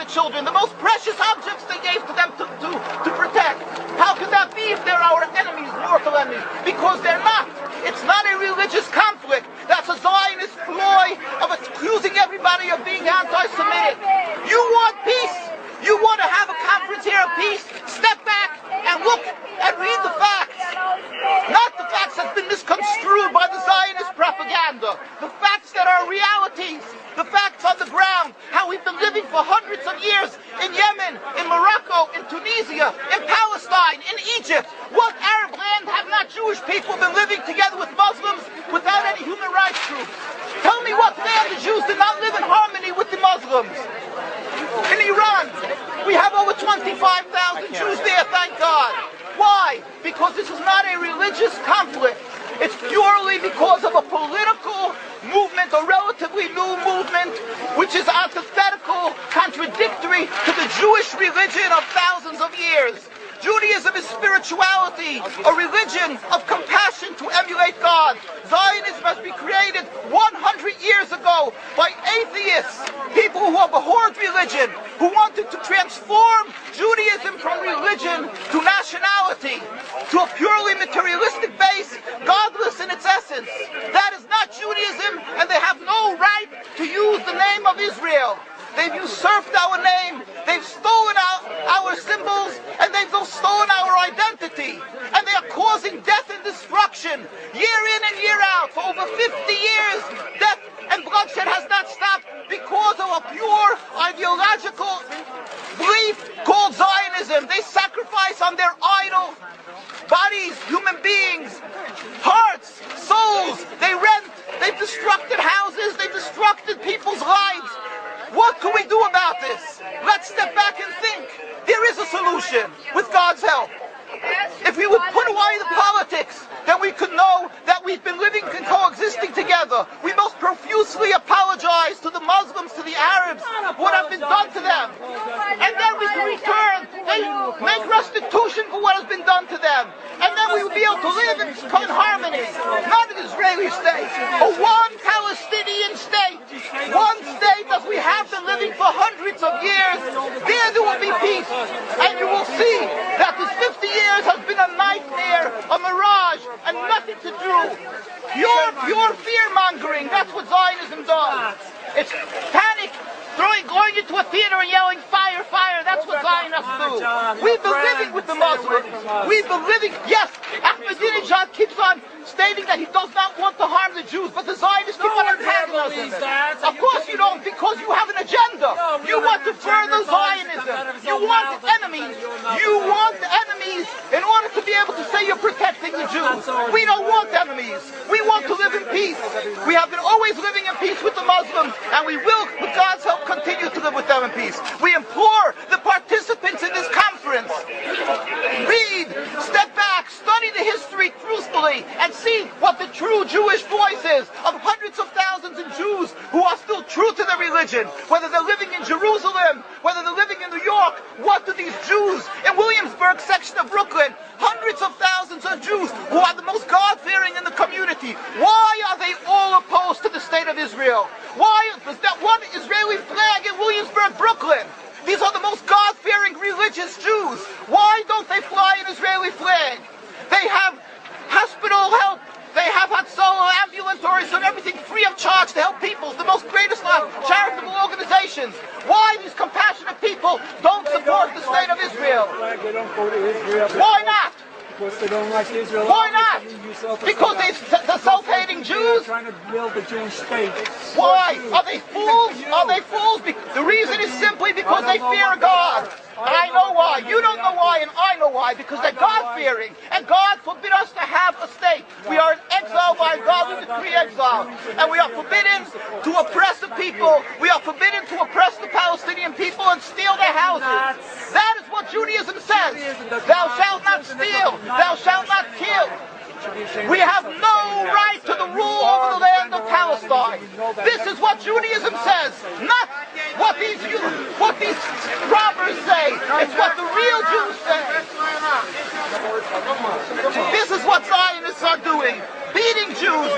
children, the most precious objects they gave to them to protect. How could that be if they're our enemies, mortal enemies? Because they're not. It's not a religious conflict. That's a Zionist ploy of accusing everybody of being anti-Semitic. You want peace? You want to have a conference here of peace? Step back and look and read the facts. Not the facts that's been misconstrued by the Zionist propaganda. The facts that are realities. The facts on the ground. How we've been living for hundreds of years in Yemen, in Morocco, in Tunisia, in Palestine, in Egypt. What Arab land have not Jewish people been living together with Muslims without any human rights groups? Tell me what land the Jews did not live in harmony with the Muslims. In Iran, we have over 25,000 Jews there, thank God. Why? Because this is not a religious conflict. It's purely because of a political movement, a relatively new movement, which is antithetical, contradictory to the Jewish religion of thousands of years. Judaism is spirituality, a religion of compassion to emulate God. Zionism must be created 100 years ago by atheists, people who abhorred religion, who wanted to transform Judaism from religion to nationality, to a purely materialistic base, godless in its essence. That is not Judaism, and they have no right to use the name of Israel. They've usurped our name, they've stolen our symbols, and they've stolen our identity. And they are causing death and destruction, year in and year out. For over 50 years, death and bloodshed has not stopped because of a pure ideological belief called Zionism. They sacrifice on their idol bodies, human beings, hearts, souls. They rent, they've destructed houses, they've destructed people's lives. What can we do about this? Let's step back and think. There is a solution with God's help. If we would put away the politics, then we could know that we've been living and coexisting together. We most profusely apologize to the Muslims, to the Arabs, what has been done to them. And then we can return, they make restitution for what has been done to them. And then we will be able to live in harmony. Not an Israeli state, a one Palestinian state. One state as we have been living for hundreds of years. There will be peace. And you will see that this 50 years has been a nightmare, a mirage, and nothing to do. Pure fear-mongering, that's what Zionism does. It's panic, going into a theater and yelling, fire, fire, that's what Zionists do. We've been living with the Muslims. We've been living, yes, Ahmadinejad keeps on stating that he does not want to harm the Jews, but the Zionists keep on antagonizing them. Of course you don't, because you have an agenda. You want to further Zionism. You want enemies. You want enemies in order to be able to say you're protecting the Jews. We don't want enemies. We want to live in peace. We have been always living in peace with the Muslims, and we will, with God's help, continue to live with them in peace. We implore the participants in this conference, read, step back, study the history truthfully, and see what the true Jewish voice is of hundreds of thousands of Jews who are still true to their religion. Whether they're living in Jerusalem, whether they're living in New York, what do these Jews in Williamsburg section of Brooklyn, hundreds of thousands of Jews who are the most God-fearing in the community, why are they all opposed to the state of Israel? Why is that one Israeli flag in Williamsburg, Brooklyn? These are the most God-fearing religious Jews. Why don't they fly an Israeli flag? They have hospital help. They have Hatzolah, ambulatories, and everything free of charge to help people. The most greatest charitable organizations. Why these compassionate people don't support the state of Israel? Why not? Because they don't like Israel. Why not? Because they're self-hating Jews? Trying to build the Jewish state. Why? Are they fools? Are they fools? The reason is simply because they fear God. And I know why. You don't know why, and I know why. Because they're God-fearing. And God forbid us to have a state. We are in exile by God. We decree exile. And we are forbidden to oppress the people. We are forbidden to oppress the Palestinian people and steal their houses. That is what Judaism says. Thou shalt not steal. Thou shalt not kill. We have no right to the rule over the land of Palestine. This is what Judaism says, not what these robbers say. It's what the real Jews say. This is what Zionists are doing. Beating Jews,